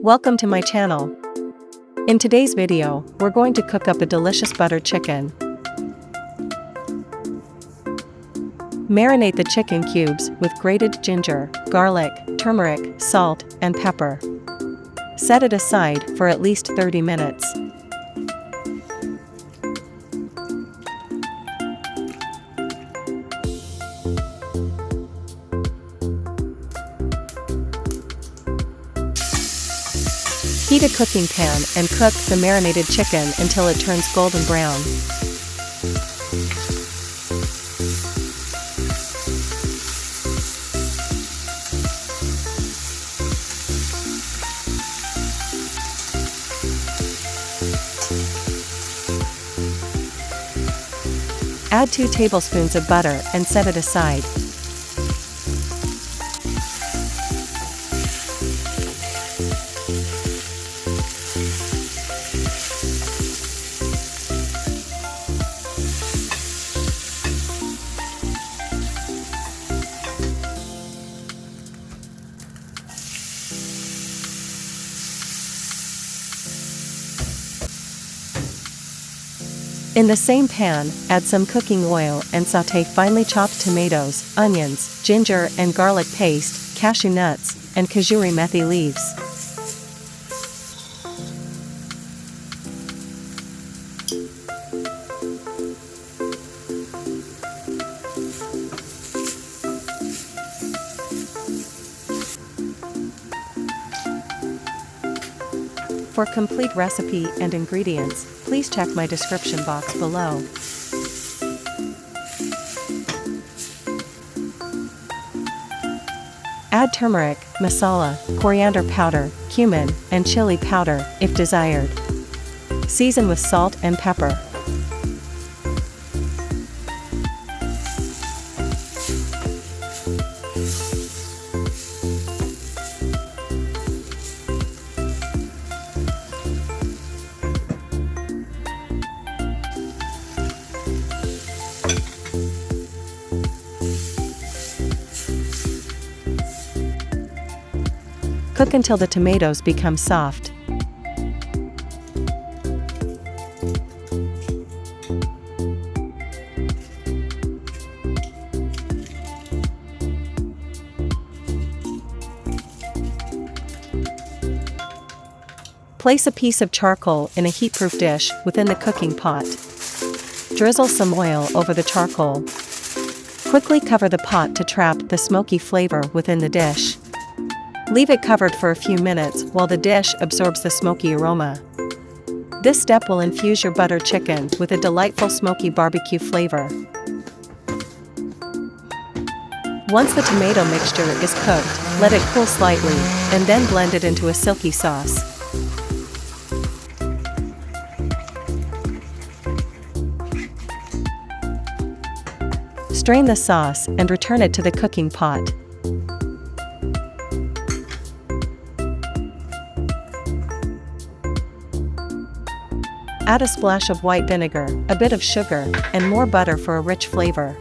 Welcome to my channel. In today's video, we're going to cook up a delicious butter chicken. Marinate the chicken cubes with grated ginger, garlic, turmeric, salt, and pepper. Set it aside for at least 30 minutes. Heat a cooking pan and cook the marinated chicken until it turns golden brown. Add 2 tablespoons of butter and set it aside. In the same pan, add some cooking oil and sauté finely chopped tomatoes, onions, ginger and garlic paste, cashew nuts, and Kasuri methi leaves. For complete recipe and ingredients, please check my description box below. Add turmeric, masala, coriander powder, cumin, and chili powder if desired. Season with salt and pepper. Cook until the tomatoes become soft. Place a piece of charcoal in a heat-proof dish within the cooking pot. Drizzle some oil over the charcoal. Quickly cover the pot to trap the smoky flavor within the dish. Leave it covered for a few minutes while the dish absorbs the smoky aroma. This step will infuse your butter chicken with a delightful smoky barbecue flavor. Once the tomato mixture is cooked, let it cool slightly, and then blend it into a silky sauce. Strain the sauce and return it to the cooking pot. Add a splash of white vinegar, a bit of sugar, and more butter for a rich flavor.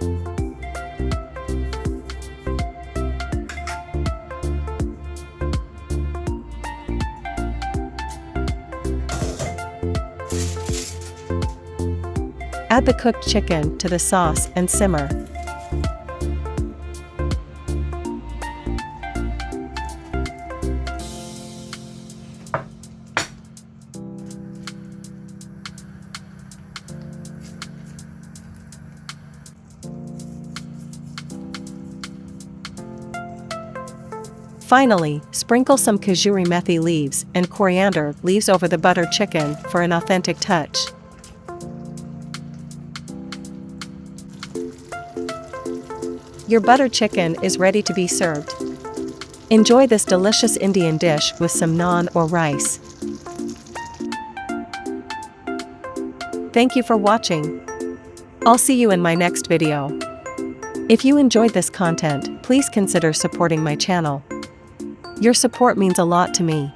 Add the cooked chicken to the sauce and simmer. Finally, sprinkle some Kasuri methi leaves and coriander leaves over the butter chicken for an authentic touch. Your butter chicken is ready to be served. Enjoy this delicious Indian dish with some naan or rice. Thank you for watching. I'll see you in my next video. If you enjoyed this content, please consider supporting my channel. Your support means a lot to me.